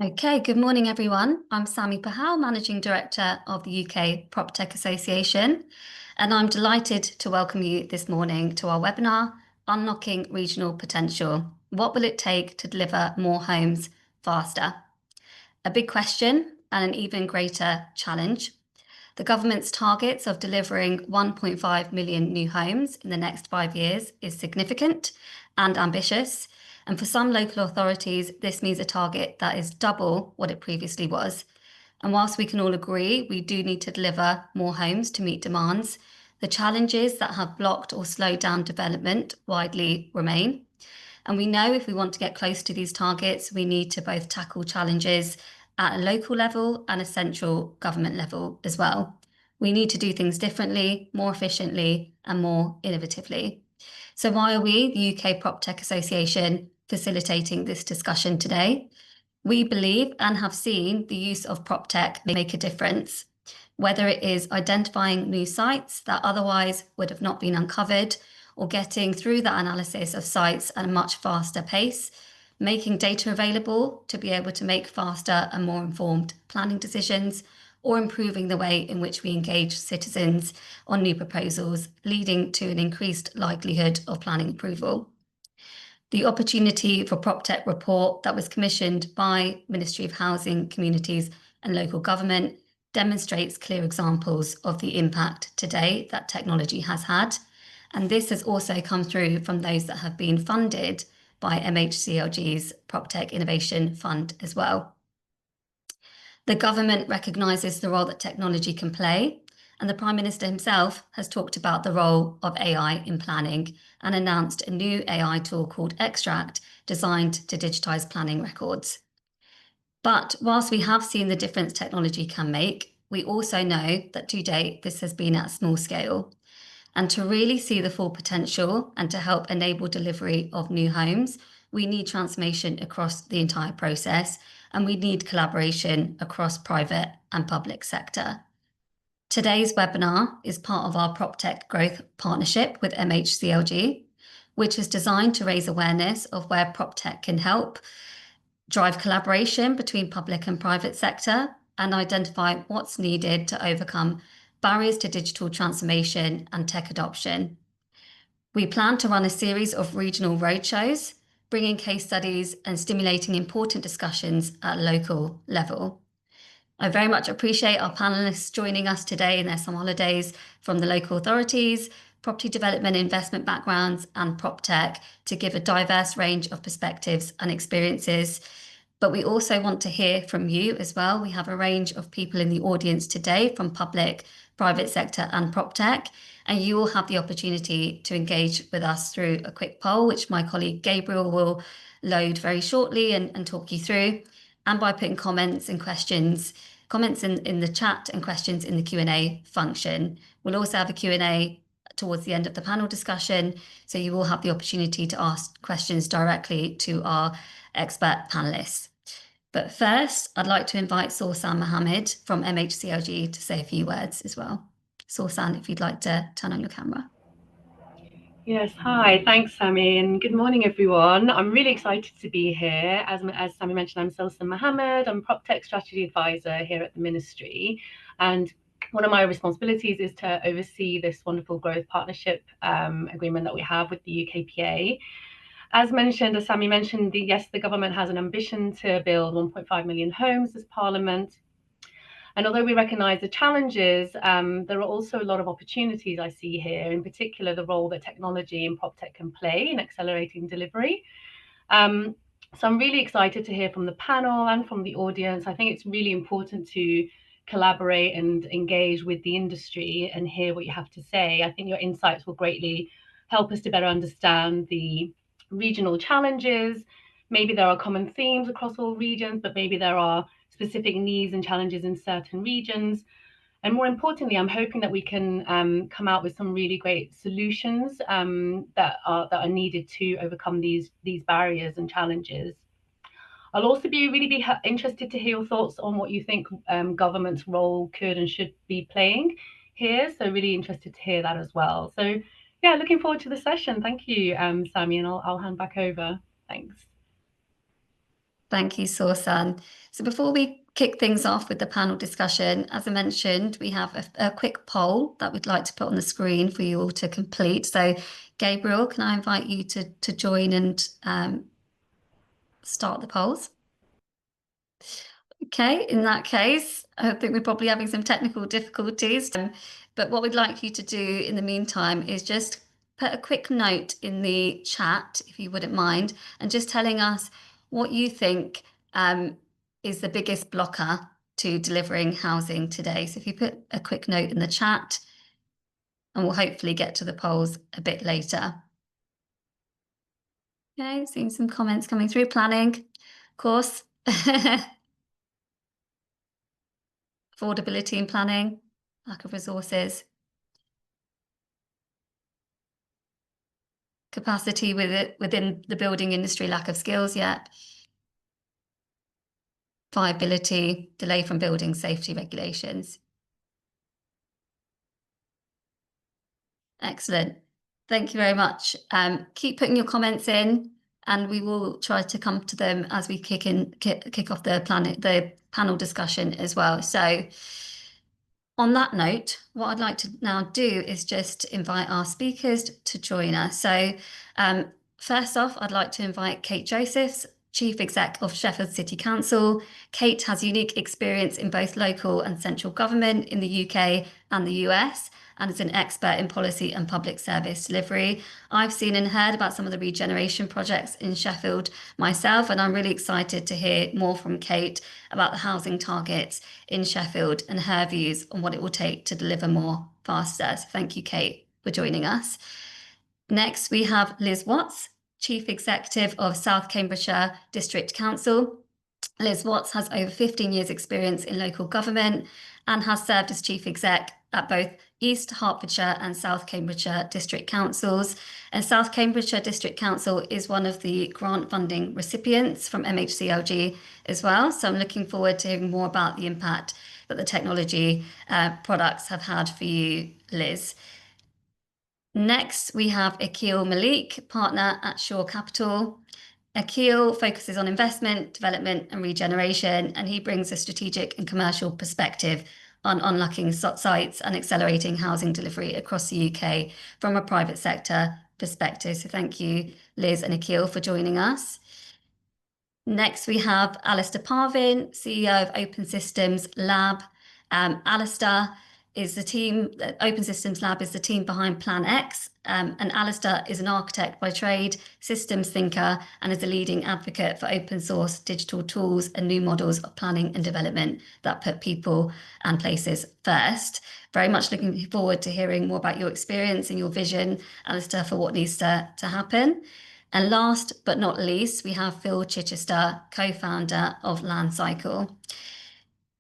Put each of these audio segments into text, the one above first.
Okay, good morning, everyone. I'm Sami Pahal, Managing Director of the UK PropTech Association, and I'm delighted to welcome you this morning to our webinar, Unlocking Regional Potential. What will it take to deliver more homes faster? A big question and an even greater challenge. The government's targets of delivering 1.5 million new homes in the next 5 years is significant and ambitious. And for some local authorities, this means a target that is double what it previously was. And whilst we can all agree we do need to deliver more homes to meet demands, the challenges that have blocked or slowed down development widely remain. And we know if we want to get close to these targets, we need to both tackle challenges at a local level and a central government level as well. We need to do things differently, more efficiently, and more innovatively. So why are we, the UK PropTech Association, facilitating this discussion today? We believe and have seen the use of PropTech make a difference, whether it is identifying new sites that otherwise would have not been uncovered, or getting through that analysis of sites at a much faster pace, making data available to be able to make faster and more informed planning decisions, or improving the way in which we engage citizens on new proposals, leading to an increased likelihood of planning approval. The Opportunity for PropTech report that was commissioned by Ministry of Housing, Communities and Local Government demonstrates clear examples of the impact today that technology has had. And this has also come through from those that have been funded by MHCLG's PropTech Innovation Fund as well. The government recognises the role that technology can play, and the Prime Minister himself has talked about the role of AI in planning and announced a new AI tool called Extract, designed to digitise planning records. But whilst we have seen the difference technology can make, we also know that to date this has been at small scale. And to really see the full potential and to help enable delivery of new homes, we need transformation across the entire process, and we need collaboration across private and public sector. Today's webinar is part of our PropTech Growth Partnership with MHCLG, which is designed to raise awareness of where PropTech can help, drive collaboration between public and private sector, and identify what's needed to overcome barriers to digital transformation and tech adoption. We plan to run a series of regional roadshows, bringing case studies and stimulating important discussions at a local level. I very much appreciate our panelists joining us today in their summer holidays from the local authorities, property development investment backgrounds, and PropTech to give a diverse range of perspectives and experiences. But we also want to hear from you as well. We have a range of people in the audience today from public, private sector, and PropTech, and you will have the opportunity to engage with us through a quick poll, which my colleague Gabriel will load very shortly and talk you through, and by putting comments and questions, comments in the chat and questions in the Q&A function. We'll also have a Q&A towards the end of the panel discussion, so you will have the opportunity to ask questions directly to our expert panelists. But first, I'd like to invite Sorsan Mohammed from MHCLG to say a few words as well. Sorsan, if you'd like to turn on your camera. Yes, hi, thanks, Sami, and good morning, everyone. I'm really excited to be here. As Sami mentioned, I'm Sorsan Mohammed. I'm PropTech Strategy Advisor here at the Ministry, and one of my responsibilities is to oversee this wonderful growth partnership agreement that we have with the UKPA. As mentioned, as Sami mentioned, yes, the government has an ambition to build 1.5 million homes as Parliament. And although we recognise the challenges, there are also a lot of opportunities I see here, in particular the role that technology and PropTech can play in accelerating delivery. So I'm really excited to hear from the panel and from the audience. I think it's really important to collaborate and engage with the industry and hear what you have to say. I think your insights will greatly help us to better understand the regional challenges. Maybe there are common themes across all regions, but maybe there are specific needs and challenges in certain regions. And more importantly, I'm hoping that we can come out with some really great solutions that are needed to overcome these barriers and challenges. I'll also be interested to hear your thoughts on what you think government's role could and should be playing here. So really interested to hear that as well. So yeah, looking forward to the session. Thank you, Sami, and I'll hand back over. Thanks. Thank you, Sorsan. So before we kick things off with the panel discussion, as I mentioned, we have a quick poll that we'd like to put on the screen for you all to complete. So Gabriel, can I invite you to join and start the polls? Okay, in that case, I think we're probably having some technical difficulties. But what we'd like you to do in the meantime is just put a quick note in the chat, if you wouldn't mind, and just telling us what you think is the biggest blocker to delivering housing today. So if you put a quick note in the chat, and we'll hopefully get to the polls a bit later. Okay, seeing some comments coming through. Planning, of course. Affordability and planning, lack of resources, capacity within the building industry, lack of skills yet, viability, delay from building safety regulations. Excellent. Thank you very much. Keep putting your comments in, and we will try to come to them as we kick off the panel discussion as well. So on that note, what I'd like to now do is just invite our speakers to join us. So first off, I'd like to invite Kate Josephs, Chief Exec of Sheffield City Council. Kate has unique experience in both local and central government in the UK and the US, and is an expert in policy and public service delivery. I've seen and heard about some of the regeneration projects in Sheffield myself, and I'm really excited to hear more from Kate about the housing targets in Sheffield and her views on what it will take to deliver more faster. So thank you, Kate, for joining us. Next, we have Liz Watts, Chief Executive of South Cambridgeshire District Council. Liz Watts has over 15 years experience in local government and has served as Chief Exec at both East Hertfordshire and South Cambridgeshire District Councils. And South Cambridgeshire District Council is one of the grant funding recipients from MHCLG as well. So I'm looking forward to hearing more about the impact that the technology products have had for you, Liz. Next, we have Akil Malik, partner at Shore Capital. Akil focuses on investment, development, and regeneration, and he brings a strategic and commercial perspective on unlocking sites and accelerating housing delivery across the UK from a private sector perspective. So thank you, Liz and Akil, for joining us. Next, we have Alistair Parvin, CEO of Open Systems Lab. Alistair is the team, Open Systems Lab is the team behind Plan X, and Alistair is an architect by trade, systems thinker, and is a leading advocate for open source digital tools and new models of planning and development that put people and places first. Very much looking forward to hearing more about your experience and your vision, Alistair, for what needs to happen. And last but not least, we have Phil Chichester, co-founder of Landcycle.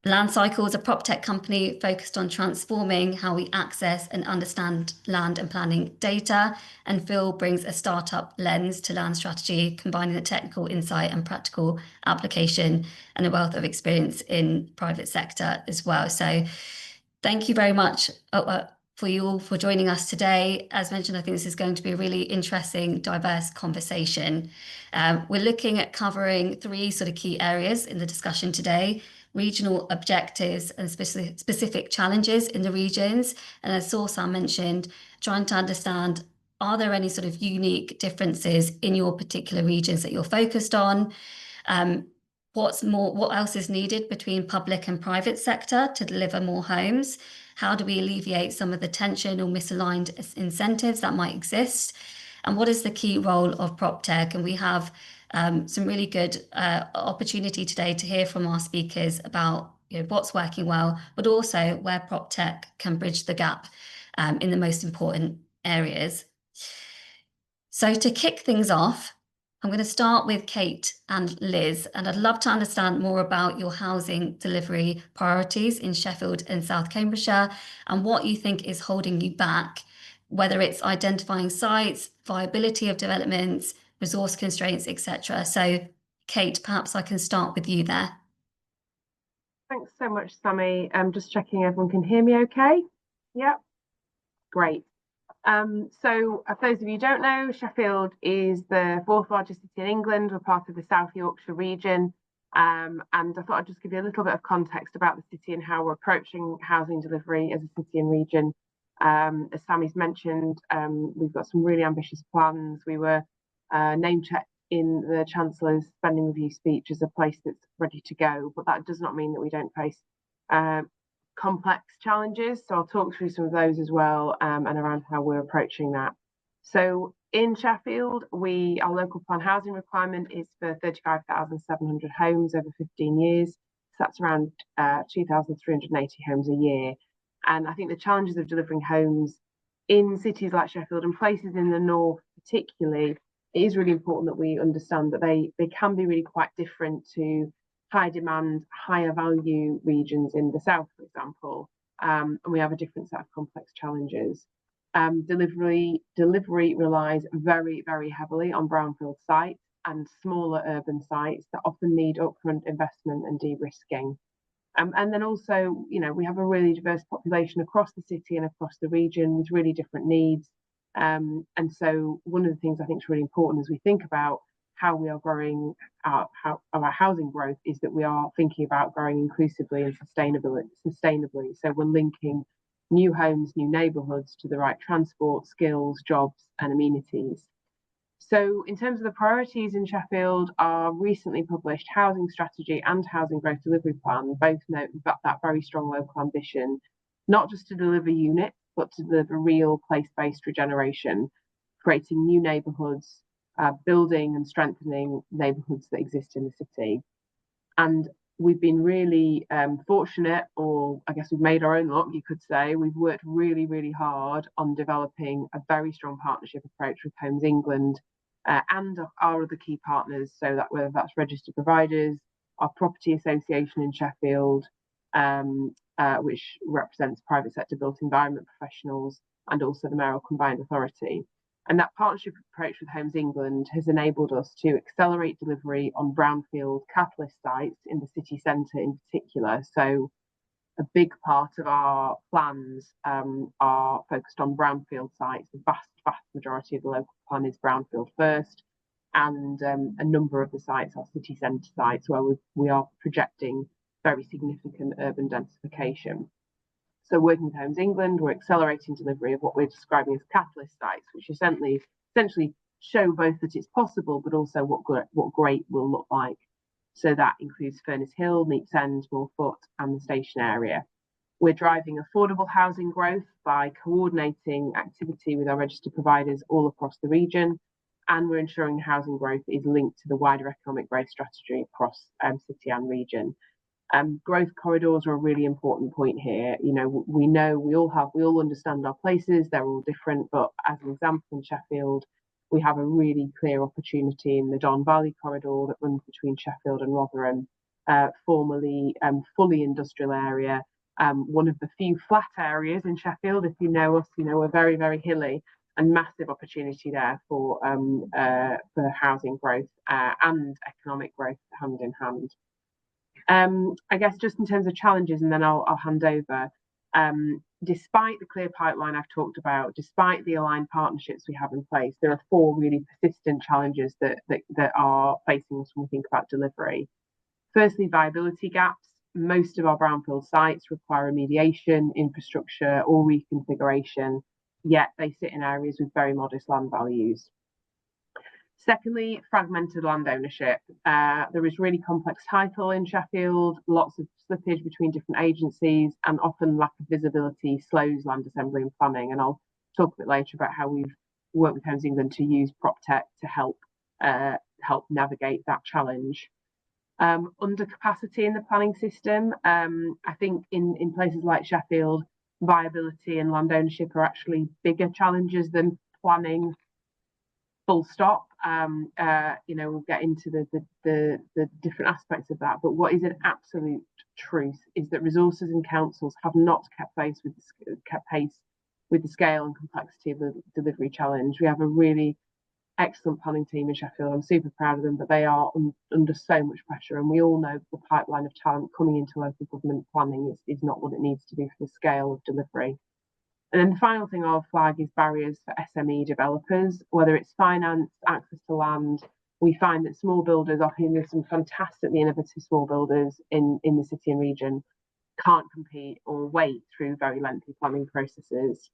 Landcycle is a PropTech company focused on transforming how we access and understand land and planning data. And Phil brings a startup lens to land strategy, combining the technical insight and practical application and a wealth of experience in private sector as well. So thank you very much for you all for joining us today. As mentioned, I think this is going to be a really interesting, diverse conversation. We're looking at covering three sort of key areas in the discussion today: regional objectives and specific challenges in the regions. And as Sorsan mentioned, trying to understand, are there any sort of unique differences in your particular regions that you're focused on? What else is needed between public and private sector to deliver more homes? How do we alleviate some of the tension or misaligned incentives that might exist? And what is the key role of PropTech? And we have some really good opportunity today to hear from our speakers about what's working well, but also where PropTech can bridge the gap in the most important areas. So to kick things off, I'm going to start with Kate and Liz, and I'd love to understand more about your housing delivery priorities in Sheffield and South Cambridgeshire and what you think is holding you back, whether it's identifying sites, viability of developments, resource constraints, etc. So Kate, perhaps I can start with you there. Thanks so much, Sammy. Just checking everyone can hear me okay. Yeah, great. So for those of you who don't know, Sheffield is the fourth largest city in England. We're part of the South Yorkshire region. And I thought I'd just give you a little bit of context about the city and how we're approaching housing delivery as a city and region. As Sammy's mentioned, we've got some really ambitious plans. We were name checked in the Chancellor's spending review speech as a place that's ready to go, but that does not mean that we don't face complex challenges. So I'll talk through some of those as well, and around how we're approaching that. So in Sheffield, our local plan housing requirement is for 35,700 homes over 15 years. So that's around 2,380 homes a year. And I think the challenges of delivering homes in cities like Sheffield and places in the north particularly, it is really important that we understand that they can be really quite different to high demand, higher value regions in the south, for example, and we have a different set of complex challenges. Delivery relies very, very heavily on brownfield sites and smaller urban sites that often need upfront investment and de-risking. And then also, we have a really diverse population across the city and across the region with really different needs. And so one of the things I think is really important as we think about how we are growing our housing growth is that we are thinking about growing inclusively and sustainably. So we're linking new homes, new neighbourhoods to the right transport, skills, jobs and amenities. So in terms of the priorities in Sheffield, our recently published housing strategy and housing growth delivery plan both note that very strong local ambition, not just to deliver units, but to deliver real place-based regeneration, creating new neighbourhoods, building and strengthening neighbourhoods that exist in the city. And we've been really fortunate, or I guess we've made our own luck, you could say. We've worked really, really hard on developing a very strong partnership approach with Homes England and our other key partners, so that whether that's registered providers, our property association in Sheffield, which represents private sector built environment professionals, and also the Mayoral Combined Authority. And that partnership approach with Homes England has enabled us to accelerate delivery on brownfield catalyst sites in the city centre in particular. So a big part of our plans are focused on brownfield sites. The vast majority of the local plan is brownfield first. And a number of the sites are city centre sites where we are projecting very significant urban densification. So working with Homes England, we're accelerating delivery of what we're describing as catalyst sites, which essentially show both that it's possible, but also what great will look like. So that includes Furness Hill, Neaps End, Moorfoot, and the station area. We're driving affordable housing growth by coordinating activity with our registered providers all across the region, and we're ensuring housing growth is linked to the wider economic growth strategy across city and region. Growth corridors are a really important point here. We all understand our places, they're all different, but as an example in Sheffield, we have a really clear opportunity in the Don Valley corridor that runs between Sheffield and Rotherham, formerly fully industrial area, one of the few flat areas in Sheffield. If you know us, we're very, very hilly, and massive opportunity there for housing growth and economic growth hand in hand. I guess just in terms of challenges, and then I'll hand over. Despite the clear pipeline I've talked about, despite the aligned partnerships we have in place, there are four really persistent challenges that are facing us when we think about delivery. Firstly, viability gaps. Most of our brownfield sites require remediation, infrastructure, or reconfiguration, yet they sit in areas with very modest land values. Secondly, fragmented land ownership. There is really complex title in Sheffield, lots of slippage between different agencies, and often lack of visibility slows land assembly and planning. And I'll talk a bit later about how we've worked with Homes England to use PropTech to help navigate that challenge. Undercapacity in the planning system. I think in places like Sheffield, viability and land ownership are actually bigger challenges than planning. Full stop. We'll get into the different aspects of that. But what is an absolute truth is that resources and councils have not kept pace with the scale and complexity of the delivery challenge. We have a really excellent planning team in Sheffield. I'm super proud of them, but they are under so much pressure. And we all know the pipeline of talent coming into local government planning is not what it needs to be for the scale of delivery. And then the final thing I'll flag is barriers for SME developers, whether it's finance, access to land. We find that small builders, often there's some fantastically innovative small builders in the city and region, can't compete or wait through very lengthy planning processes.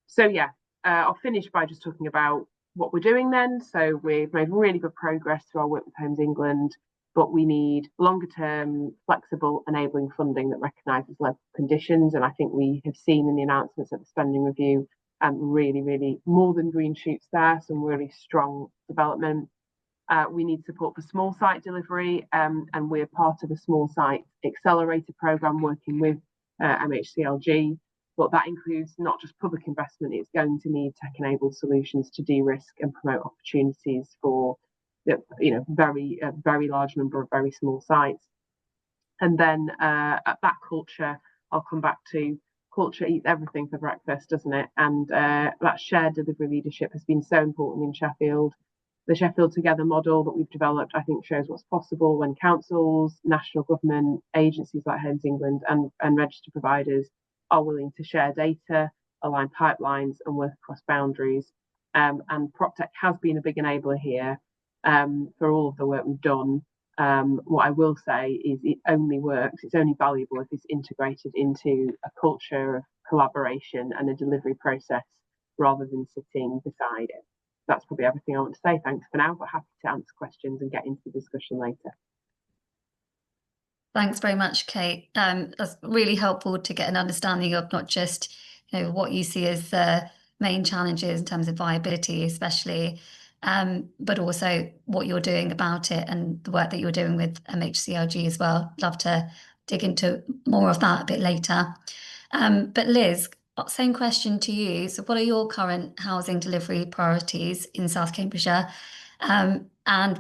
So yeah, I'll finish by just talking about what we're doing then. So we've made really good progress through our work with Homes England, but we need longer term, flexible, enabling funding that recognises local conditions. And I think we have seen in the announcements at the spending review really more than green shoots there, some really strong development. We need support for small site delivery, and we're part of a small site accelerator programme working with MHCLG. But that includes not just public investment, it's going to need tech-enabled solutions to de-risk and promote opportunities for very large number of very small sites. And then that culture, I'll come back to. Culture eats everything for breakfast, doesn't it? And that shared delivery leadership has been so important in Sheffield. The Sheffield Together model that we've developed, I think, shows what's possible when councils, national government, agencies like Homes England and registered providers are willing to share data, align pipelines and work across boundaries. And PropTech has been a big enabler here for all of the work we've done. What I will say is it only works, it's only valuable if it's integrated into a culture of collaboration and a delivery process rather than sitting beside it. That's probably everything I want to say. Thanks for now, but happy to answer questions and get into the discussion later. Thanks very much, Kate. That's really helpful to get an understanding of not just what you see as the main challenges in terms of viability, especially, but also what you're doing about it and the work that you're doing with MHCLG as well. Love to dig into more of that a bit later. But Liz, same question to you. So what are your current housing delivery priorities in South Cambridgeshire? And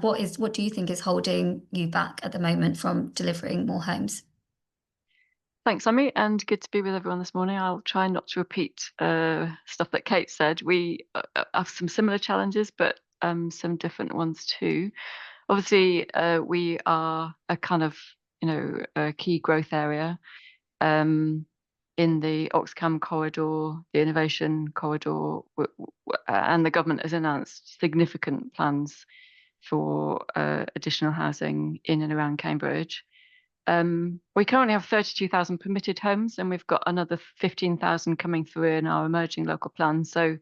what do you think is holding you back at the moment from delivering more homes? Thanks, Amy, and good to be with everyone this morning. I'll try not to repeat stuff that Kate said. We have some similar challenges, but some different ones too. Obviously, we are a kind of, a key growth area in the Oxcam corridor, the innovation corridor, and the government has announced significant plans for additional housing in and around Cambridge. We currently have 32,000 permitted homes, and we've got another 15,000 coming through in our emerging local plan. So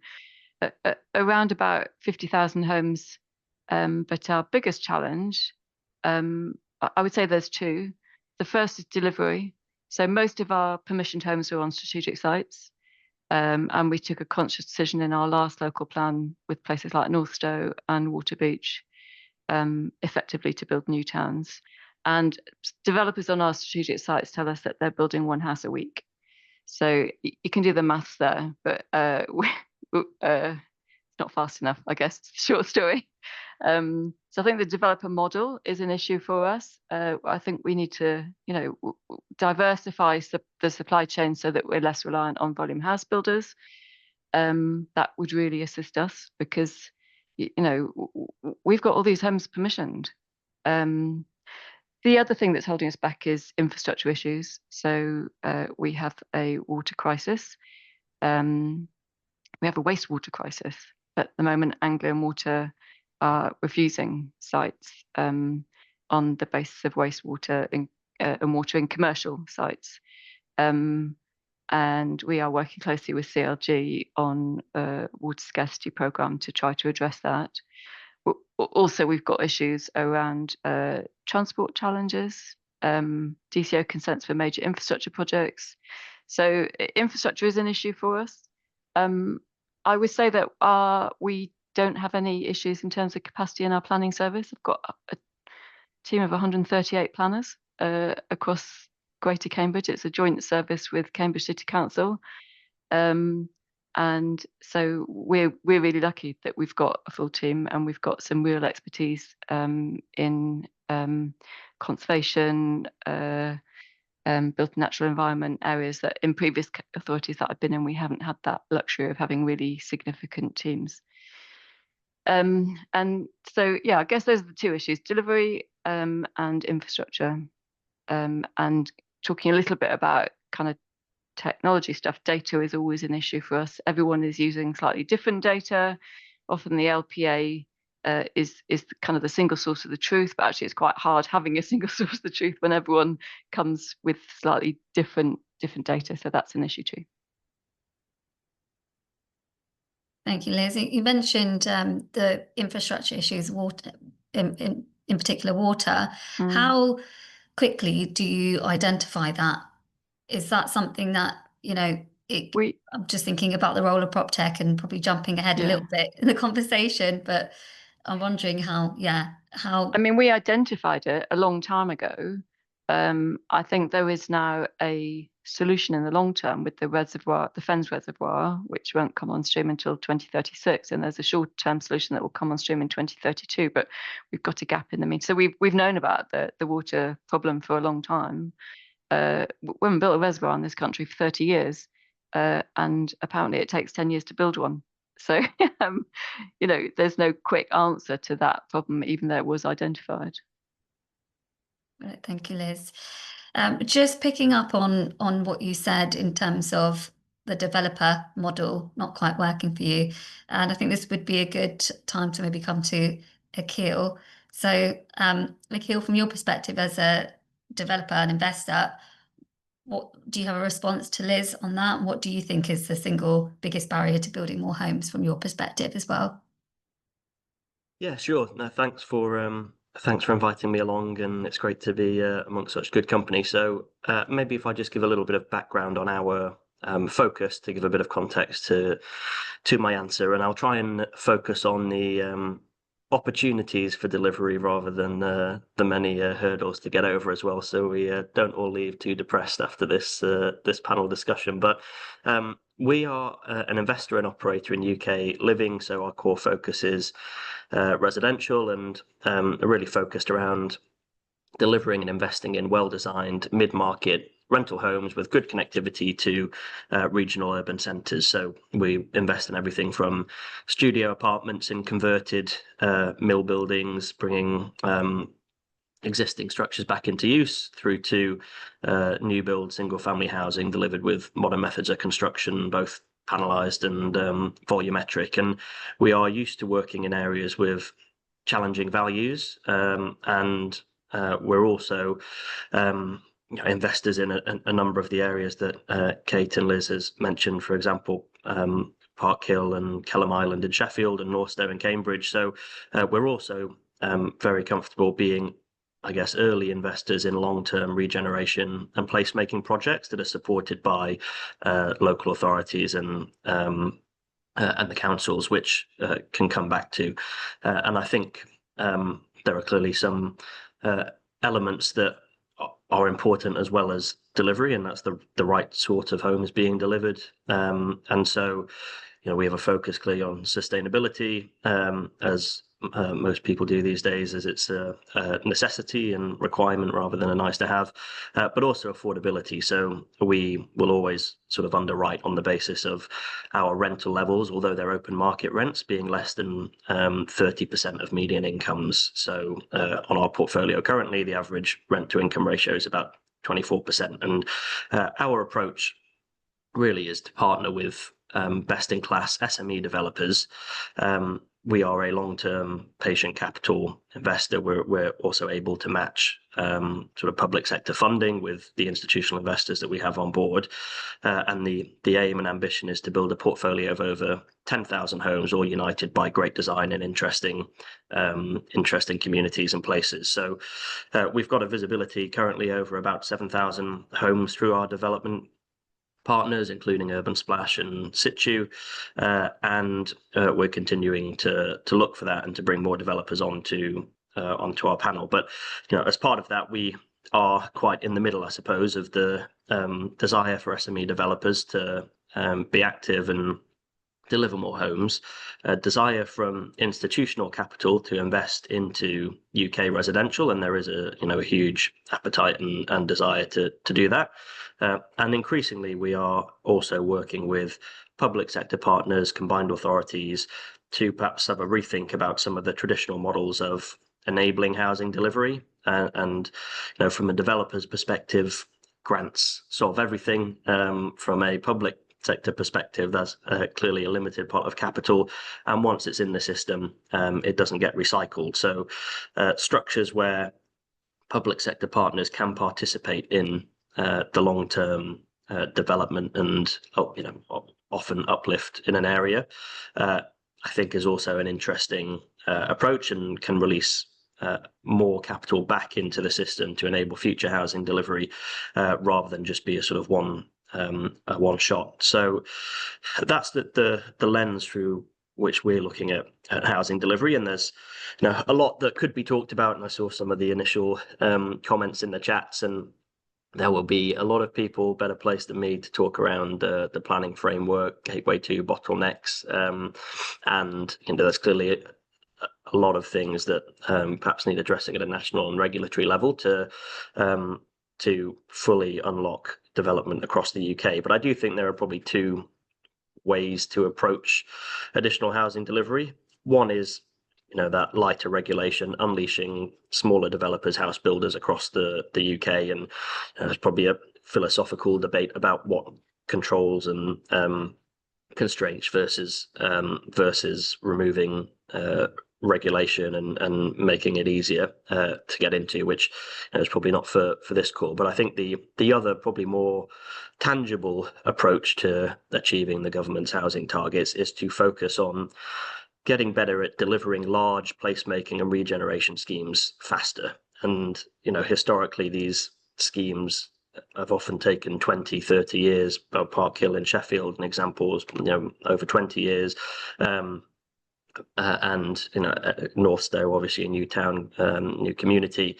around about 50,000 homes. But our biggest challenge, I would say there's two. The first is delivery. So most of our permissioned homes are on strategic sites. And we took a conscious decision in our last local plan with places like Northstowe and Waterbeach, effectively to build new towns. And developers on our strategic sites tell us that they're building one house a week. So you can do the maths there, but it's not fast enough, I guess. Short story. So I think the developer model is an issue for us. I think we need to, diversify the supply chain so that we're less reliant on volume house builders. That would really assist us because, we've got all these homes permissioned. The other thing that's holding us back is infrastructure issues. So we have a water crisis. We have a wastewater crisis. At the moment, Anglian Water are refusing sites on the basis of wastewater and water in commercial sites. And we are working closely with CLG on a water scarcity programme to try to address that. Also, we've got issues around transport challenges, DCO consents for major infrastructure projects. So infrastructure is an issue for us. I would say that we don't have any issues in terms of capacity in our planning service. I've got a team of 138 planners across Greater Cambridge. It's a joint service with Cambridge City Council. And so we're really lucky that we've got a full team and we've got some real expertise in conservation, built natural environment areas that in previous authorities that I've been in, we haven't had that luxury of having really significant teams. And so, yeah, I guess those are the two issues, delivery and infrastructure. And talking a little bit about kind of technology stuff, data is always an issue for us. Everyone is using slightly different data. Often the LPA is kind of the single source of the truth, but actually it's quite hard having a single source of the truth when everyone comes with slightly different data. So that's an issue too. Thank you, Liz. You mentioned the infrastructure issues, water, in particular water. How quickly do you identify that? Is that something that, I'm just thinking about the role of PropTech and probably jumping ahead a little bit in the conversation, but I'm wondering how. I mean, we identified it a long time ago. I think there is now a solution in the long term with the reservoir, the Fens reservoir, which won't come on stream until 2036, and there's a short-term solution that will come on stream in 2032. But we've got a gap in the meantime. So we've known about the water problem for a long time. We haven't built a reservoir in this country for 30 years, and apparently it takes 10 years to build one. So, there's no quick answer to that problem, even though it was identified. Right, thank you, Liz. Just picking up on what you said in terms of the developer model not quite working for you, and I think this would be a good time to maybe come to Akhil. So, Akhil, from your perspective as a developer and investor, what do you have a response to Liz on that? What do you think is the single biggest barrier to building more homes from your perspective as well? Yeah, sure. No, thanks for inviting me along, and it's great to be amongst such good company. So maybe if I just give a little bit of background on our focus to give a bit of context to my answer, and I'll try and focus on the opportunities for delivery rather than the many hurdles to get over as well, so we don't all leave too depressed after this panel discussion. But we are an investor and operator in UK living, so our core focus is residential, and are really focused around delivering and investing in well-designed mid-market rental homes with good connectivity to regional urban centres. So we invest in everything from studio apartments in converted mill buildings, bringing existing structures back into use, through to new build single-family housing delivered with modern methods of construction, both panelised and volumetric. And we are used to working in areas with challenging values, and we're also investors in a number of the areas that Kate and Liz has mentioned, for example, Park Hill and Kelham Island in Sheffield and Northstowe in Cambridge. So we're also very comfortable being, I guess, early investors in long-term regeneration and placemaking projects that are supported by local authorities and the councils, which can come back to. And I think there are clearly some elements that are important as well as delivery, and that's the right sort of homes being delivered. And so, we have a focus clearly on sustainability, as most people do these days, as it's a necessity and requirement rather than a nice to have, but also affordability. So we will always sort of underwrite on the basis of our rental levels, although they're open market rents, being less than 30% of median incomes. So on our portfolio currently, the average rent to income ratio is about 24%. And our approach really is to partner with best-in-class SME developers. We are a long-term patient capital investor. We're also able to match sort of public sector funding with the institutional investors that we have on board. And the aim and ambition is to build a portfolio of over 10,000 homes, all united by great design and interesting communities and places. So we've got a visibility currently over about 7,000 homes through our development partners, including Urban Splash and Situ, and we're continuing to look for that and to bring more developers onto our panel. But as part of that, we are quite in the middle, I suppose, of the desire for SME developers to be active and deliver more homes, a desire from institutional capital to invest into UK residential, and there is a huge appetite and desire to do that. And increasingly, we are also working with public sector partners, combined authorities, to perhaps have a rethink about some of the traditional models of enabling housing delivery. And from a developer's perspective, grants solve everything. From a public sector perspective, there's clearly a limited pot of capital, and once it's in the system, it doesn't get recycled. So structures where public sector partners can participate in the long-term development and often uplift in an area, I think is also an interesting approach, and can release more capital back into the system to enable future housing delivery, rather than just be a sort of one shot. So that's the lens through which we're looking at housing delivery, and there's a lot that could be talked about, and I saw some of the initial comments in the chats, and there will be a lot of people better placed than me to talk around the planning framework, gateway to bottlenecks, and there's clearly a lot of things that perhaps need addressing at a national and regulatory level to fully unlock development across the UK. But I do think there are probably two ways to approach additional housing delivery. One is that lighter regulation, unleashing smaller developers, house builders across the UK, and there's probably a philosophical debate about what controls and constraints versus removing regulation and making it easier to get into, which is probably not for this call. But I think the other, probably more tangible approach to achieving the government's housing targets is to focus on getting better at delivering large placemaking and regeneration schemes faster. And historically, these schemes have often taken 20, 30 years. Park Hill in Sheffield, an example, was over 20 years. And North Stowe, obviously a new town, new community,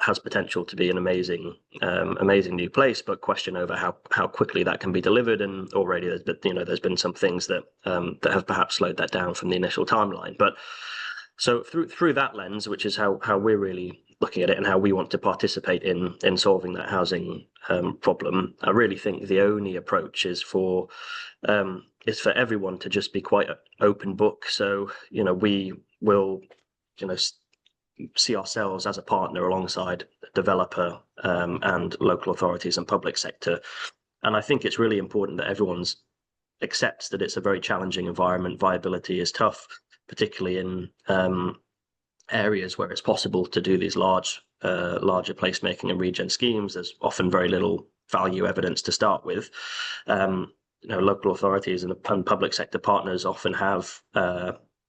has potential to be an amazing new place, but question over how quickly that can be delivered. And already there's been some things that have perhaps slowed that down from the initial timeline. But so through that lens, which is how we're really looking at it and how we want to participate in solving that housing problem, I really think the only approach is for everyone to just be quite open book. So we will see ourselves as a partner alongside developer and local authorities and public sector. And I think it's really important that everyone accepts that it's a very challenging environment. Viability is tough, particularly in areas where it's possible to do these larger placemaking and regen schemes. There's often very little value evidence to start with. Local authorities and public sector partners often have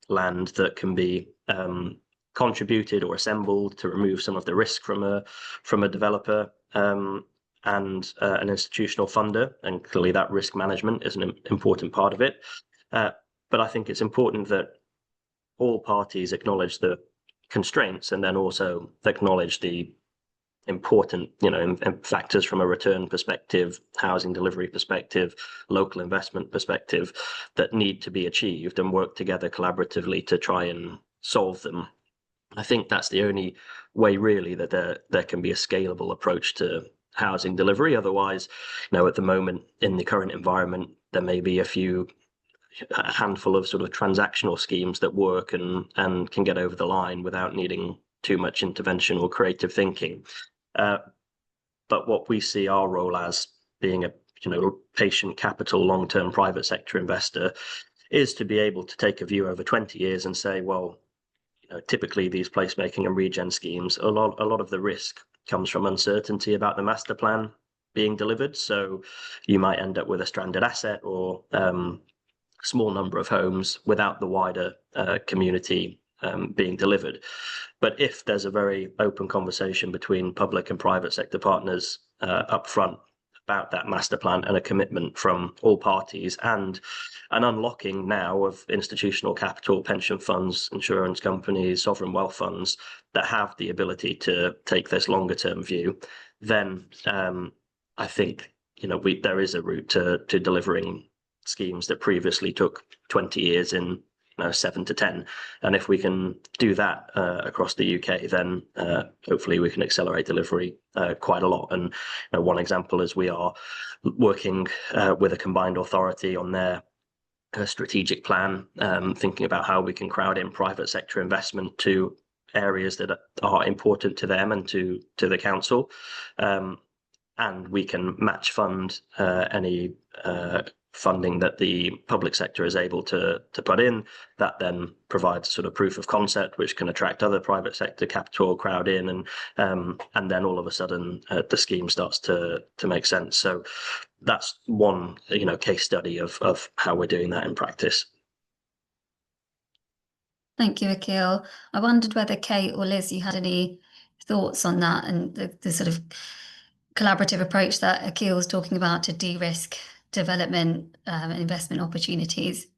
land that can be contributed or assembled to remove some of the risk from a developer and an institutional funder, and clearly that risk management is an important part of it. But I think it's important that all parties acknowledge the constraints and then also acknowledge the important factors from a return perspective, housing delivery perspective, local investment perspective that need to be achieved, and work together collaboratively to try and solve them. I think that's the only way really that there can be a scalable approach to housing delivery. Otherwise, at the moment in the current environment, there may be a handful of sort of transactional schemes that work and can get over the line without needing too much intervention or creative thinking. But what we see our role as being a patient capital, long-term private sector investor is to be able to take a view over 20 years and say, well, typically these placemaking and regen schemes, a lot of the risk comes from uncertainty about the master plan being delivered. So you might end up with a stranded asset or small number of homes without the wider community being delivered. But if there's a very open conversation between public and private sector partners up front about that master plan and a commitment from all parties, and an unlocking now of institutional capital, pension funds, insurance companies, sovereign wealth funds that have the ability to take this longer term view, then I think there is a route to delivering schemes that previously took 20 years in 7 to 10. And if we can do that across the UK, then hopefully we can accelerate delivery quite a lot. And one example is we are working with a combined authority on their strategic plan, thinking about how we can crowd in private sector investment to areas that are important to them and to the council. and we can match fund any funding that the public sector is able to put in. That then provides sort of proof of concept, which can attract other private sector capital, crowd in, and then all of a sudden the scheme starts to make sense. So that's one case study of how we're doing that in practice. Thank you, Akhil. I wondered whether Kate or Liz, you had any thoughts on that and the sort of collaborative approach that Akhil was talking about to de-risk development and investment opportunities.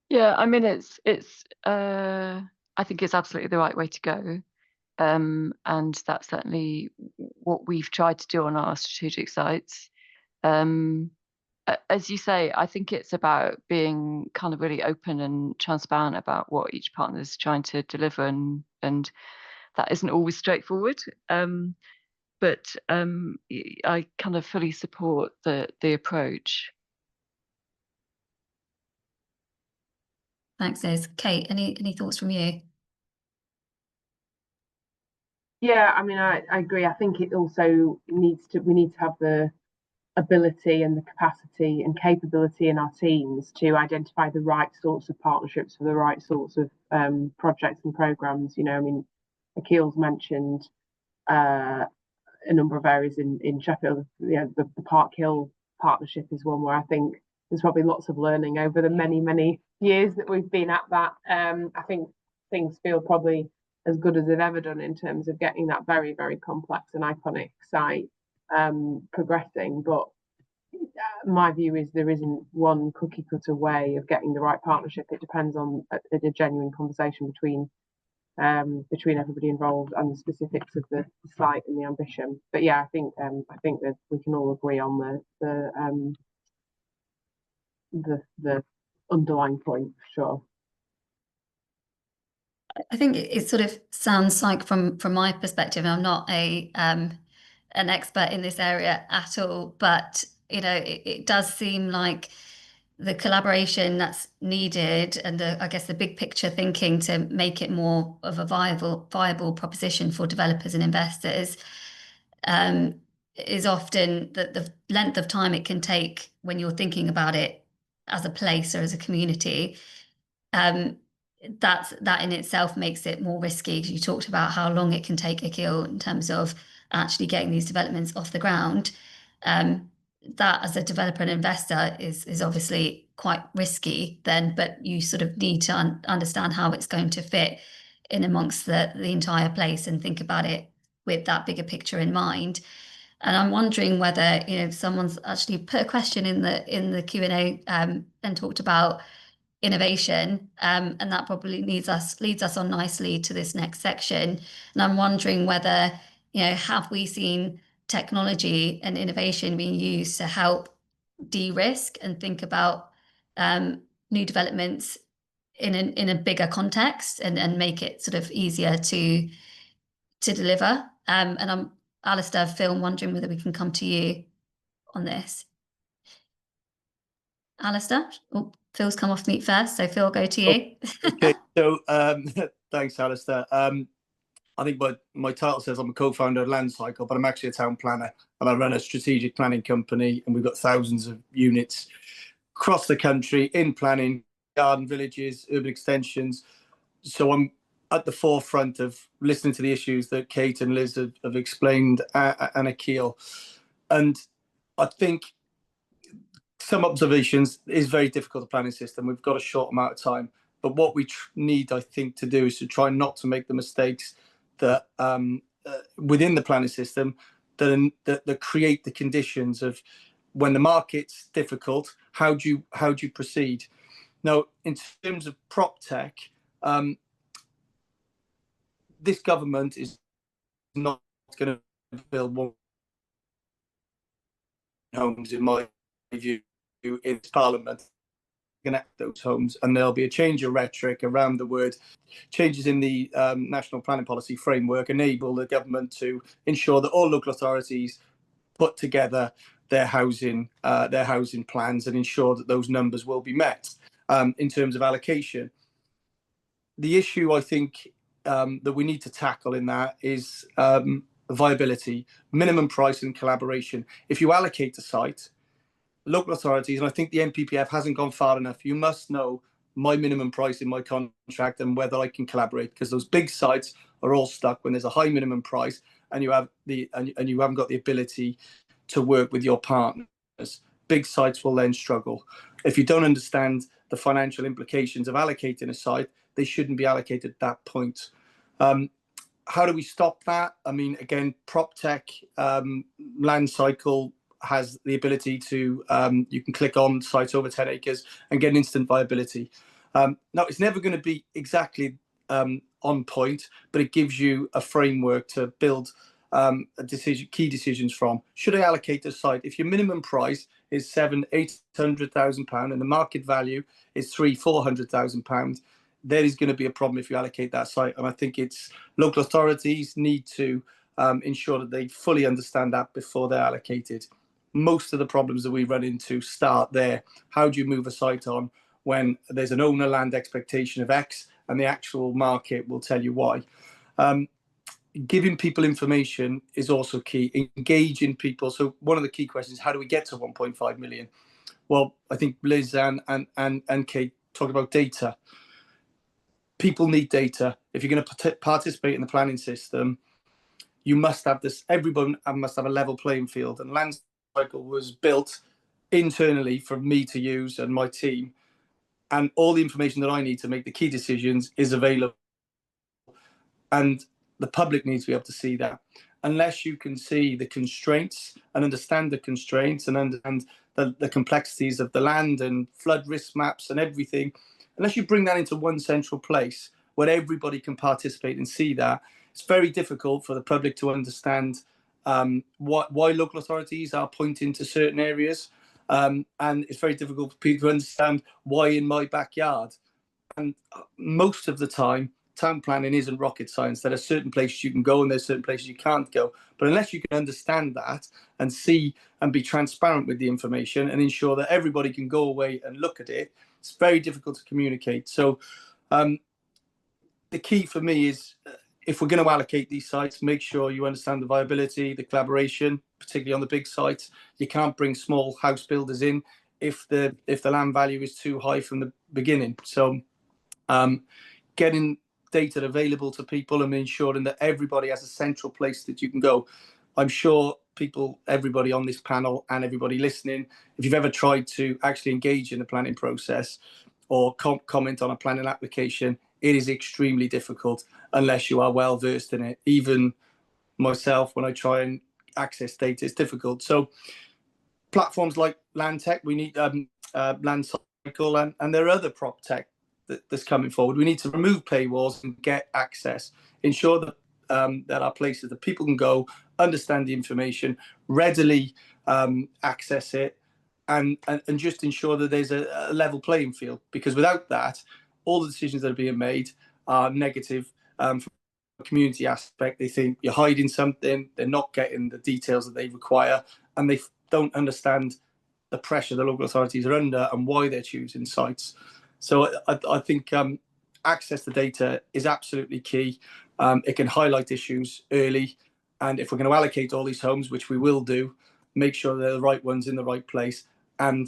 Yeah, I mean, I think it's absolutely the right way to go. And that's certainly what we've tried to do on our strategic sites. As you say, I think it's about being kind of really open and transparent about what each partner is trying to deliver, and that isn't always straightforward. But I kind of fully support the approach. Thanks, Liz. Kate, any thoughts from you? Yeah, I mean, I agree. I think it also we need to have the ability and the capacity and capability in our teams to identify the right sorts of partnerships for the right sorts of projects and programs. I mean, Akhil's mentioned a number of areas in Sheffield. The Park Hill partnership is one where I think there's probably lots of learning over the many years that we've been at that. I think things feel probably as good as they've ever done in terms of getting that very, very complex and iconic site progressing. But my view is there isn't one cookie cutter way of getting the right partnership. It depends on a genuine conversation between everybody involved and the specifics of the site and the ambition. But yeah, I think that we can all agree on the underlying point for sure. I think it sort of sounds like, from my perspective, I'm not an expert in this area at all, but it does seem like the collaboration that's needed and I guess the big picture thinking to make it more of a viable proposition for developers and investors is often the length of time it can take when you're thinking about it as a place or as a community. That in itself makes it more risky. You talked about how long it can take, Akhil, in terms of actually getting these developments off the ground. That as a developer and investor is obviously quite risky then, but you sort of need to understand how it's going to fit in amongst the entire place and think about it with that bigger picture in mind. And I'm wondering whether someone's actually put a question in the Q&A and talked about innovation, and that probably leads us on nicely to this next section. And I'm wondering whether have we seen technology and innovation being used to help de-risk and think about new developments in a bigger context and make it sort of easier to deliver. And I'm Alistair, Phil, I'm wondering whether we can come to you on this. Alistair? Oh, Phil's come off mute first, so Phil, go to you. Okay, so thanks, Alistair. I think my title says I'm a co-founder of Land Cycle, but I'm actually a town planner, and I run a strategic planning company, and we've got thousands of units across the country in planning, garden villages, urban extensions. So I'm at the forefront of listening to the issues that Kate and Liz have explained, and Akhil. And I think some observations is very difficult to planning system. We've got a short amount of time, but what we need, I think, to do is to try not to make the mistakes that within the planning system that create the conditions of when the market's difficult. How do you proceed? Now, in terms of PropTech, this government is not going to build one homes, in my view, in its parliament. Going to act those homes, and there'll be a change of rhetoric around the word. Changes in the national planning policy framework enable the government to ensure that all local authorities put together their housing plans and ensure that those numbers will be met in terms of allocation. The issue I think that we need to tackle in that is viability, minimum price and collaboration. If you allocate a site, local authorities, and I think the NPPF hasn't gone far enough, you must know my minimum price in my contract and whether I can collaborate, because those big sites are all stuck when there's a high minimum price and you have and you haven't got the ability to work with your partners. Big sites will then struggle. If you don't understand the financial implications of allocating a site, they shouldn't be allocated at that point. How do we stop that? I mean, again, PropTech land cycle has the ability to, you can click on sites over 10 acres and get instant viability. Now, it's never going to be exactly on point, but it gives you a framework to build key decisions from. Should I allocate a site? If your minimum price is £800,000 and the market value is £400,000, there is going to be a problem if you allocate that site. And I think it's local authorities need to ensure that they fully understand that before they're allocated. Most of the problems that we run into start there. How do you move a site on when there's an owner land expectation of X and the actual market will tell you why? Giving people information is also key. Engaging people. So one of the key questions is, how do we get to 1.5 million? Well, I think Liz and Kate talked about data. People need data. If you're going to participate in the planning system, you must have this, everyone must have a level playing field. And land cycle was built internally for me to use and my team. And all the information that I need to make the key decisions is available. And the public needs to be able to see that. Unless you can see the constraints and understand the constraints and understand the complexities of the land and flood risk maps and everything, unless you bring that into one central place where everybody can participate and see that, it's very difficult for the public to understand why local authorities are pointing to certain areas. And it's very difficult for people to understand why in my backyard. And most of the time, town planning isn't rocket science. There are certain places you can go and there's certain places you can't go. But unless you can understand that and see and be transparent with the information and ensure that everybody can go away and look at it, it's very difficult to communicate. So the key for me is, if we're going to allocate these sites, make sure you understand the viability, the collaboration, particularly on the big sites. You can't bring small house builders in if the land value is too high from the beginning. So getting data available to people and ensuring that everybody has a central place that you can go. I'm sure everybody on this panel and everybody listening, if you've ever tried to actually engage in the planning process or comment on a planning application, it is extremely difficult unless you are well versed in it. Even myself, when I try and access data, it's difficult. So platforms like Landtech, we need Land Cycle, and there are other PropTech that's coming forward. We need to remove paywalls and get access, ensure that there are places that people can go, understand the information, readily access it, and just ensure that there's a level playing field. Because without that, all the decisions that are being made are negative from a community aspect. They think you're hiding something, they're not getting the details that they require, and they don't understand the pressure the local authorities are under and why they're choosing sites. So I think access to data is absolutely key. It can highlight issues early. And if we're going to allocate all these homes, which we will do, make sure they're the right ones in the right place. And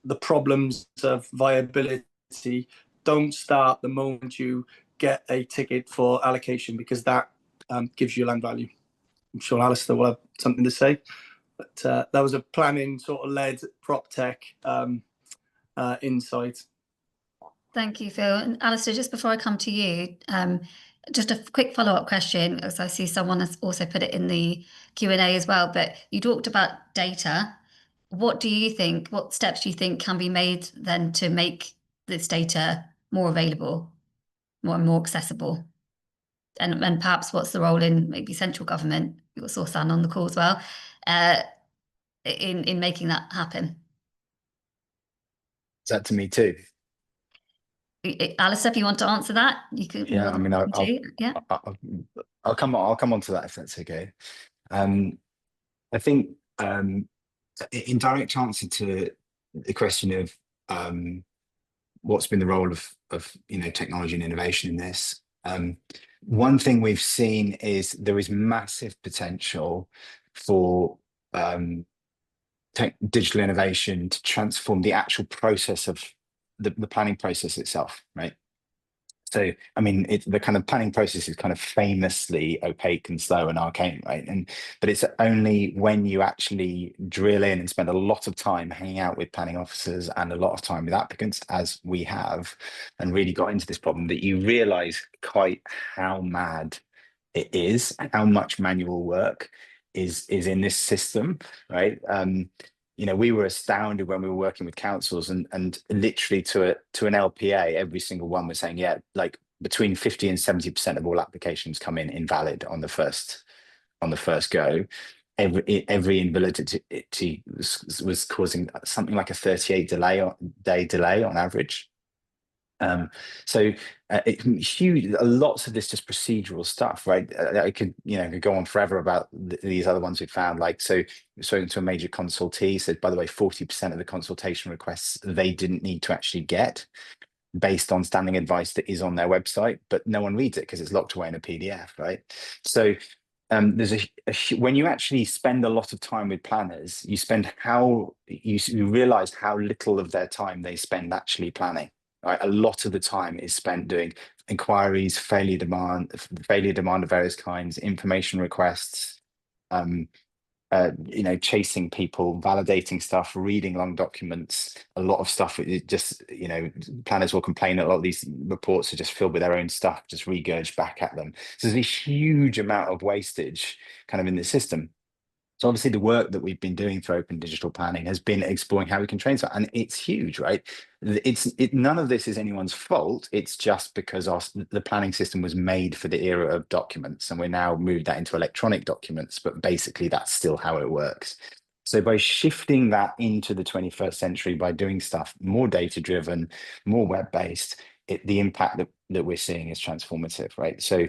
the problems of viability don't start the moment you get a ticket for allocation, because that gives you land value. I'm sure Alistair will have something to say. But that was a planning sort of led PropTech insight. Thank you, Phil. And Alistair, just before I come to you, just a quick follow-up question, as I see someone has also put it in the Q&A as well, but you talked about data. What steps do you think can be made then to make this data more available, more accessible? And perhaps what's the role in maybe central government, you saw San on the call as well, in making that happen? Is that to me too? Alistair, if you want to answer that, you can. Yeah, I mean, I'll come on to that if that's okay. I think in direct answer to the question of what's been the role of technology and innovation in this, One thing we've seen is there is massive potential for digital innovation to transform the actual process of the planning process itself, right? So, I mean, the kind of planning process is kind of famously opaque and slow and arcane, right? But it's only when you actually drill in and spend a lot of time hanging out with planning officers and a lot of time with applicants, as we have, and really got into this problem, that you realize quite how mad it is, how much manual work is in this system, right? You know, we were astounded when we were working with councils, and literally to an LPA, every single one was saying, yeah, like between 50 and 70% of all applications come in invalid on the first go. Every invalidity was causing something like a 38-day delay on average. So huge, lots of this just procedural stuff, right? I could go on forever about these other ones we found. Like, so spoken to a major consultee, said, by the way, 40% of the consultation requests they didn't need to actually get, based on standing advice that is on their website, but no one reads it because it's locked away in a PDF, right? So there's when you actually spend a lot of time with planners, you realize how little of their time they spend actually planning. Right? A lot of the time is spent doing inquiries, failure demand of various kinds, information requests, chasing people, validating stuff, reading long documents, a lot of stuff. It just, planners will complain that a lot of these reports are just filled with their own stuff, just regurged back at them. So there's a huge amount of wastage kind of in the system. So obviously the work that we've been doing through Open Digital Planning has been exploring how we can train that, and it's huge, right? None of this is anyone's fault. It's just because the planning system was made for the era of documents, and we're now moved that into electronic documents, but basically that's still how it works. So by shifting that into the 21st century, by doing stuff more data-driven, more web-based, the impact that we're seeing is transformative, right? So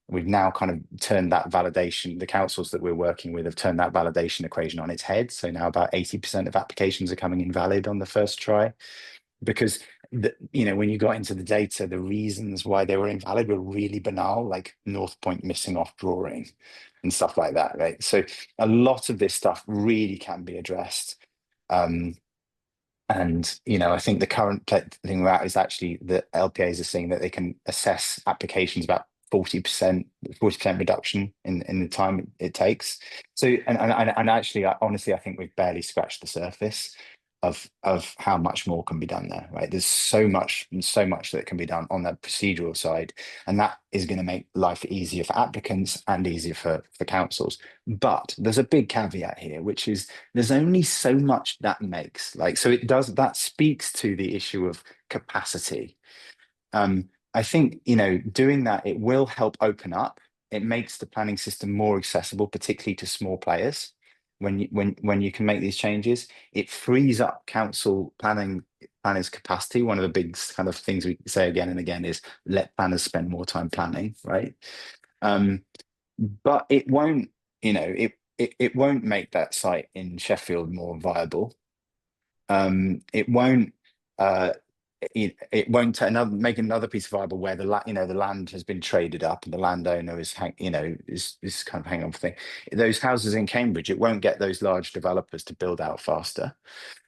we've now kind of turned that validation, the councils that we're working with have turned that validation equation on its head. So now about 80% of applications are coming invalid on the first try, because when you got into the data, the reasons why they were invalid were really banal, like North Point missing off drawing and stuff like that, right? So a lot of this stuff really can be addressed. And I think the current thing we're at is actually the LPAs are seeing that they can assess applications about 40% reduction in the time it takes. So and actually, honestly, I think we've barely scratched the surface of how much more can be done there, right? There's so much that can be done on that procedural side, and that is going to make life easier for applicants and easier for councils. But there's a big caveat here, which is there's only so much that makes. That speaks to the issue of capacity. I think, doing that, it will help open up. It makes the planning system more accessible, particularly to small players. When you can make these changes, it frees up council planners' capacity. One of the big kind of things we say again and again is let planners spend more time planning, right? But it won't, it won't make that site in Sheffield more viable. It won't. It won't make another piece viable where the land has been traded up and the landowner is kind of hanging on for thing. Those houses in Cambridge, it won't get those large developers to build out faster,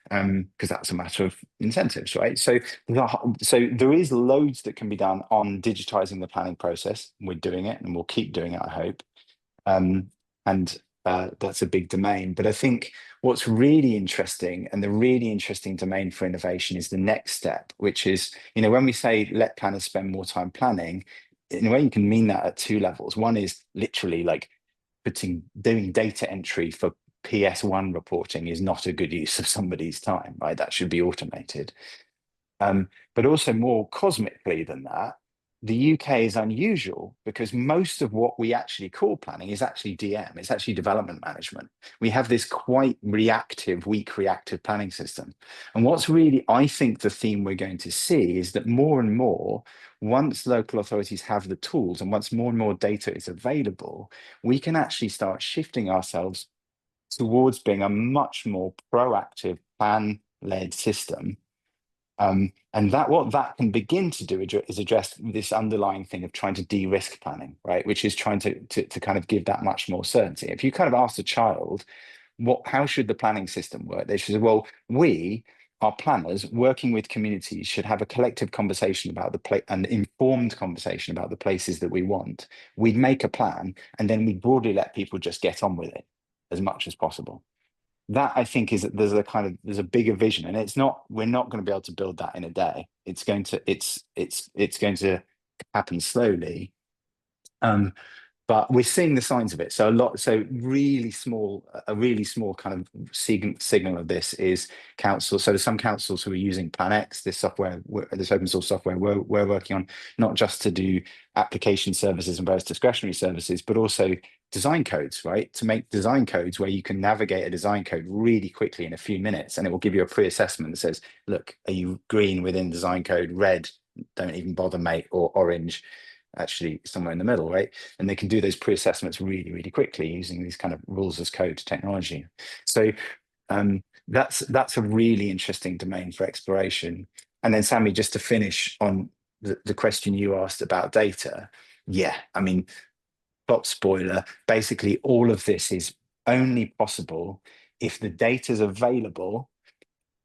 because that's a matter of incentives, right? So there is loads that can be done on digitizing the planning process. We're doing it, and we'll keep doing it, I hope. That's a big domain. But I think what's really interesting, and the really interesting domain for innovation, is the next step, which is, when we say let planners spend more time planning, in a way you can mean that at two levels. One is literally like doing data entry for PS1 reporting is not a good use of somebody's time, right? That should be automated. But also more cosmically than that, the UK is unusual because most of what we actually call planning is actually DM, it's actually development management. We have this quite weak reactive planning system. And what's really, I think, the theme we're going to see is that more and more, once local authorities have the tools and once more and more data is available, we can actually start shifting ourselves towards being a much more proactive plan-led system, And what that can begin to do is address this underlying thing of trying to de-risk planning, right? Which is trying to kind of give that much more certainty. If you kind of ask a child, how should the planning system work? They should say, well, our planners working with communities should have a collective conversation about an informed conversation about the places that we want. We'd make a plan, and then we'd broadly let people just get on with it as much as possible. That, I think, is there's a bigger vision, and we're not going to be able to build that in a day. It's going to happen slowly. But we're seeing the signs of it. So a really small kind of signal of this is councils. So there's some councils who are using Plan X, this open source software we're working on, not just to do application services and various discretionary services, but also design codes, right? To make design codes where you can navigate a design code really quickly in a few minutes, and it will give you a pre-assessment that says, look, are you green within design code, red, don't even bother, mate, or orange, actually somewhere in the middle, right? And they can do those pre-assessments really, really quickly using these kind of rules as code technology. So that's a really interesting domain for exploration. And then, Sammy, just to finish on the question you asked about data, yeah, I mean, plot spoiler, basically all of this is only possible if the data is available.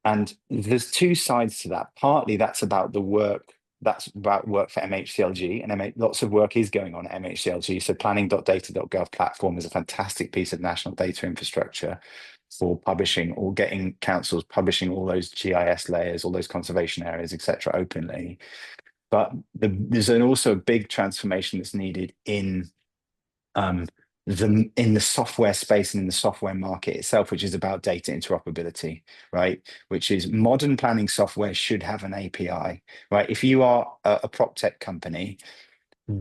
And there's two sides to that. Partly that's about the work. That's about work for MHCLG, and lots of work is going on at MHCLG. So planning.data.gov platform is a fantastic piece of national data infrastructure for publishing or getting councils publishing all those GIS layers, all those conservation areas, etc., openly. But there's also a big transformation that's needed in the software space and in the software market itself, which is about data interoperability, right? Which is modern planning software should have an API, right? If you are a PropTech company,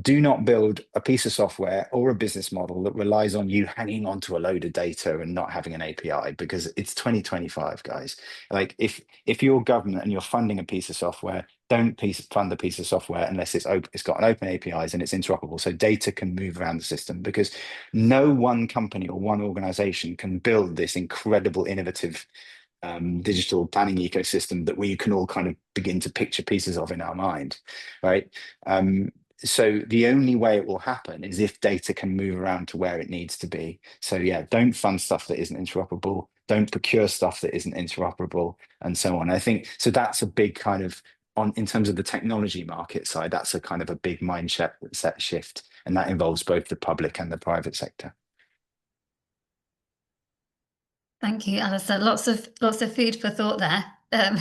do not build a piece of software or a business model that relies on you hanging on to a load of data and not having an API, because it's 2025, guys. Like if you're government and you're funding a piece of software, don't fund a piece of software unless it's got an open APIs and it's interoperable, so data can move around the system, because no one company or one organization can build this incredible, innovative digital planning ecosystem that we can all kind of begin to picture pieces of in our mind, right? So the only way it will happen is if data can move around to where it needs to be. So yeah, don't fund stuff that isn't interoperable, don't procure stuff that isn't interoperable, and so on. I think so that's a big kind of in terms of the technology market side, that's a kind of a big mindset shift, and that involves both the public and the private sector. Thank you, Alistair. Lots of food for thought there. And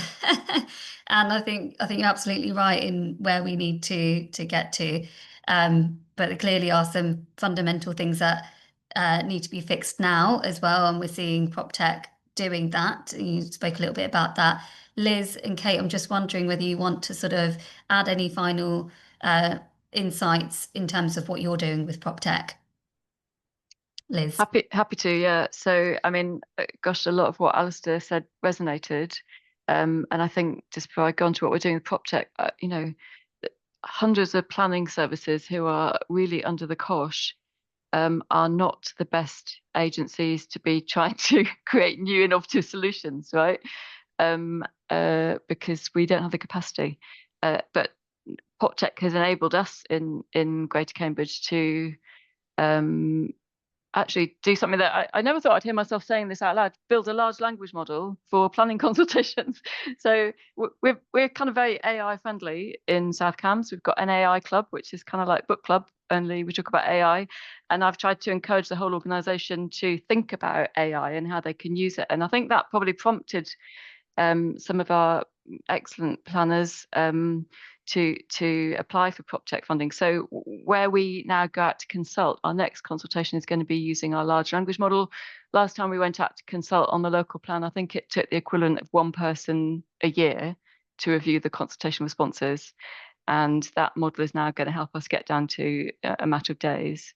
I think you're absolutely right in where we need to get to. But there clearly are some fundamental things that need to be fixed now as well. And we're seeing PropTech doing that. You spoke a little bit about that. Liz and Kate, I'm just wondering whether you want to sort of add any final insights in terms of what you're doing with PropTech. Liz. Happy to, yeah. So, I mean, gosh, a lot of what Alistair said resonated. And I think just before I go on to what we're doing with PropTech, you know, hundreds of planning services who are really under the cosh are not the best agencies to be trying to create new innovative solutions, right? Because we don't have the capacity. But PropTech has enabled us in Greater Cambridge to actually do something that I never thought I'd hear myself saying this out loud: build a large language model for planning consultations. So we're kind of very AI friendly in South Cambs. We've got an AI club, which is kind of like book club, only we talk about AI. And I've tried to encourage the whole organisation to think about AI and how they can use it. And I think that probably prompted some of our excellent planners to apply for PropTech funding. So where we now go out to consult, our next consultation is going to be using our large language model. Last time we went out to consult on the local plan, I think it took the equivalent of one person a year to review the consultation responses. And that model is now going to help us get down to a matter of days.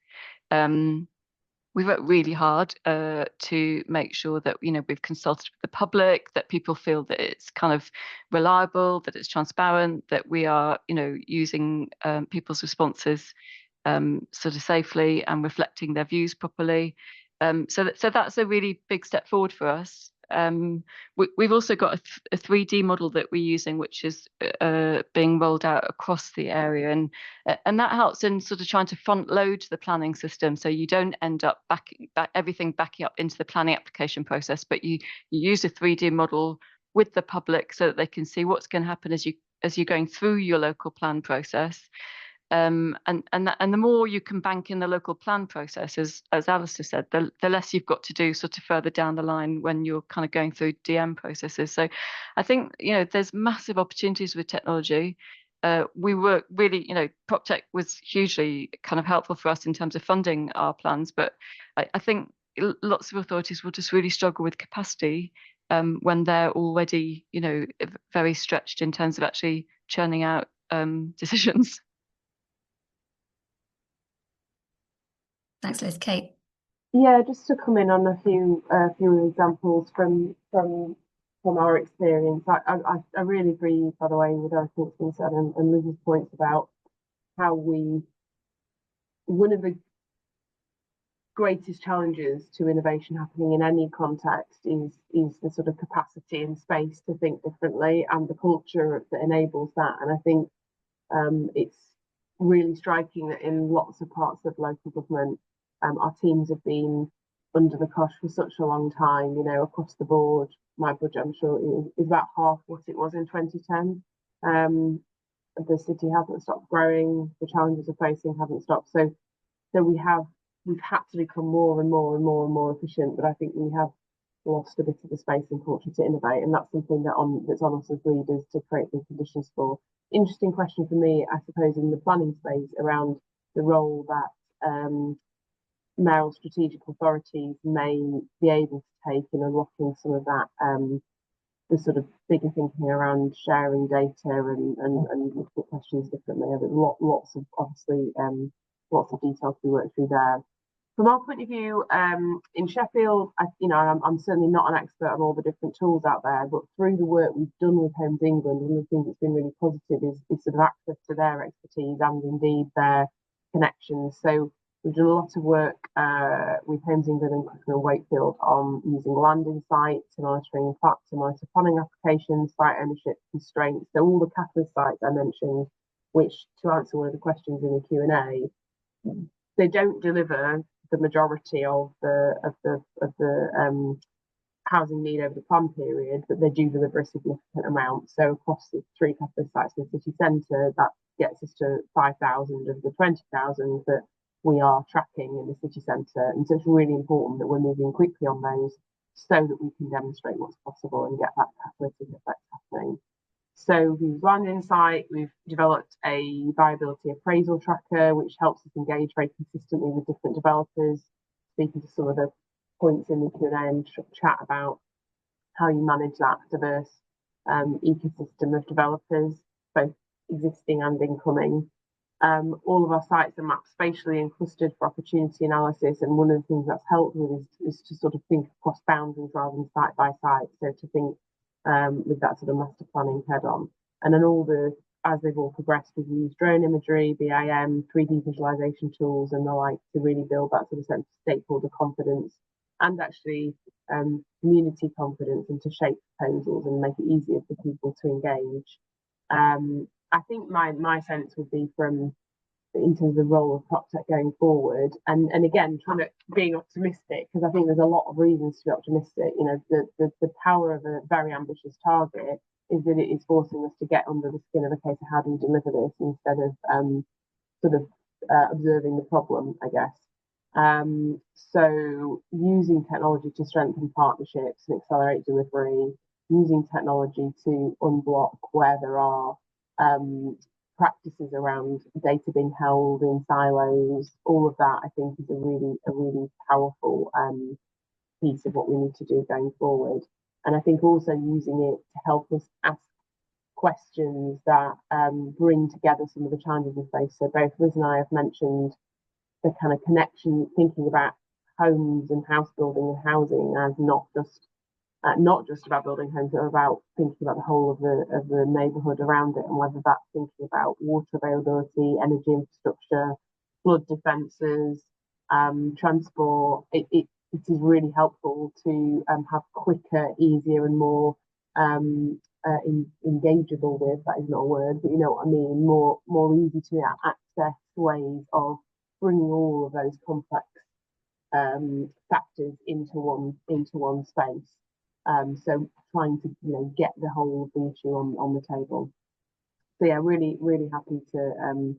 We worked really hard to make sure that, you know, we've consulted with the public, that people feel that it's kind of reliable, that it's transparent, that we are, you know, using people's responses sort of safely and reflecting their views properly. So that's a really big step forward for us. we've also got a 3D model that we're using, which is being rolled out across the area, and that helps in sort of trying to front load the planning system, so you don't end up everything backing up into the planning application process, but you use a 3D model with the public so that they can see what's going to happen as you're going through your local plan process. And the more you can bank in the local plan process, as Alistair said, the less you've got to do sort of further down the line when you're kind of going through DM processes. So I think, there's massive opportunities with technology. We were really, PropTech was hugely kind of helpful for us in terms of funding our plans, but I think lots of authorities will just really struggle with capacity when they're already, very stretched in terms of actually churning out decisions. Thanks, Liz. Kate. Yeah, just to come in on a few examples from our experience. I really agree, by the way, with everything that's been said and Liz's points about how one of the greatest challenges to innovation happening in any context is the sort of capacity and space to think differently and the culture that enables that. And I think it's really striking that in lots of parts of local government, our teams have been under the cosh for such a long time, across the board. My budget, I'm sure, is about half what it was in 2010. The city hasn't stopped growing. The challenges we're facing haven't stopped. So we've had to become more and more efficient. But I think we have lost a bit of the space and culture to innovate, and that's something that's on us as leaders to create the conditions for. Interesting question for me, I suppose, in the planning space around the role that mayoral strategic authorities may be able to take in unlocking some of that, the sort of bigger thinking around sharing data and looking at questions differently. There's lots of detail to be worked through there. From our point of view, in Sheffield, I'm certainly not an expert on all the different tools out there, but through the work we've done with Homes England, one of the things that's been really positive is sort of access to their expertise and indeed their connections. So we've done a lot of work with Homes England and Clifton and Wakefield on using land insight to monitoring facts to monitor planning applications, site ownership constraints. So all the catalyst sites I mentioned, which, to answer one of the questions in the Q&A, they don't deliver the majority of the housing need over the plan period, but they do deliver a significant amount. So across the 3 capital sites in the city centre, that gets us to 5,000 of the 20,000 that we are tracking in the city centre. And so it's really important that we're moving quickly on those so that we can demonstrate what's possible and get that catalytic effect happening. So we've land insight, we've developed a viability appraisal tracker, which helps us engage very consistently with different developers, speaking to some of the points in the Q&A and chat about how you manage that diverse ecosystem of developers, both existing and incoming. All of our sites are mapped spatially and clustered for opportunity analysis, and one of the things that's helped with is to sort of think across boundaries rather than site by site, so to think with that sort of master planning head on. And then as they've all progressed, we've used drone imagery, BIM, 3D visualization tools and the like to really build that sort of sense of stakeholder confidence and actually community confidence, and to shape proposals and make it easier for people to engage. I think my sense would be in terms of the role of PropTech going forward, and again being optimistic, because I think there's a lot of reasons to be optimistic. The power of a very ambitious target is that it is forcing us to get under the skin of a case of how do we deliver this instead of observing the problem, I guess. So using technology to strengthen partnerships and accelerate delivery, using technology to unblock where there are practices around data being held in silos, all of that I think is a really powerful piece of what we need to do going forward. And I think also using it to help us ask questions that bring together some of the challenges we face. So both Liz and I have mentioned the kind of connection, thinking about homes and house building and housing as not just about building homes, but about thinking about the whole of the neighbourhood around it, and whether that's thinking about water availability, energy infrastructure, flood defences, transport. it is really helpful to have quicker, easier, and more engageable with, that is not a word, but you know what I mean, more easy to access ways of bringing all of those complex factors into one space. So trying to get the whole of the issue on the table. So yeah, really happy to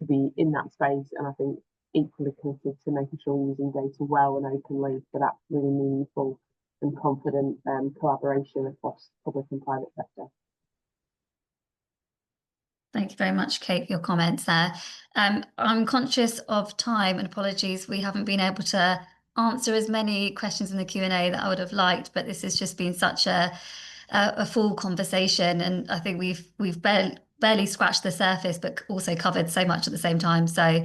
be in that space, and I think equally committed to making sure we're using data well and openly for that really meaningful and confident collaboration across public and private sector. Thank you very much, Kate, for your comments there. I'm conscious of time, and apologies, we haven't been able to answer as many questions in the Q&A that I would have liked, but this has just been such a full conversation, and I think we've barely scratched the surface, but also covered so much at the same time. So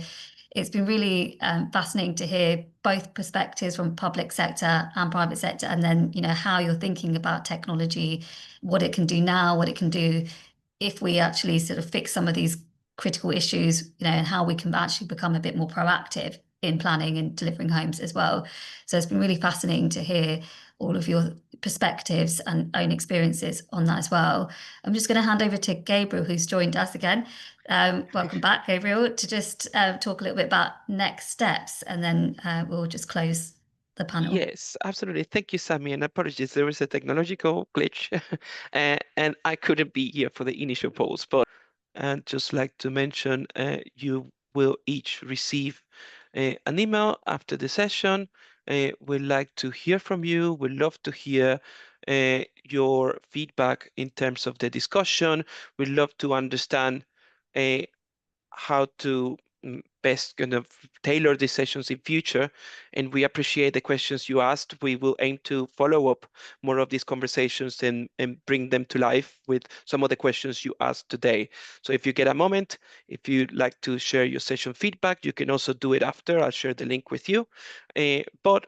it's been really fascinating to hear both perspectives from public sector and private sector, and then how you're thinking about technology, what it can do now, what it can do if we actually sort of fix some of these critical issues, and how we can actually become a bit more proactive in planning and delivering homes as well. So it's been really fascinating to hear all of your perspectives and own experiences on that as well. I'm just going to hand over to Gabriel, who's joined us again. Welcome back, Gabriel, to just talk a little bit about next steps, and then we'll just close the panel. Yes, absolutely. Thank you, Sammy. And apologies, there was a technological glitch and I couldn't be here for the initial polls. But I'd just like to mention you will each receive an email after the session. We'd like to hear from you. We'd love to hear your feedback in terms of the discussion. We'd love to understand how to best kind of tailor these sessions in future, and we appreciate the questions you asked. We will aim to follow up more of these conversations and bring them to life with some of the questions you asked today. So if you get a moment, if you'd like to share your session feedback, you can also do it after. I'll share the link with you. But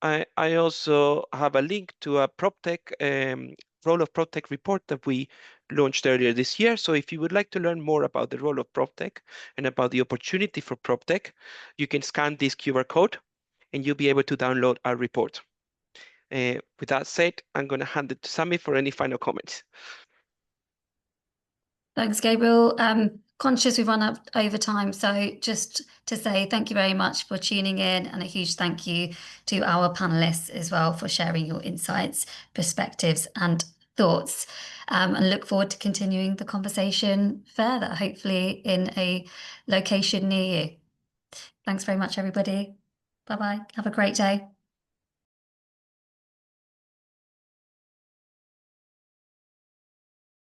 I also have a link to a PropTech role of PropTech report that we launched earlier this year. So if you would like to learn more about the role of PropTech and about the opportunity for PropTech, you can scan this QR code and you'll be able to download our report. With that said, I'm going to hand it to Sammy for any final comments. Thanks, Gabriel. Conscious we've run up over time, so just to say thank you very much for tuning in, and a huge thank you to our panelists as well for sharing your insights, perspectives and thoughts, and look forward to continuing the conversation further, hopefully in a location near you. Thanks very much, everybody. Bye-bye. Have a great day.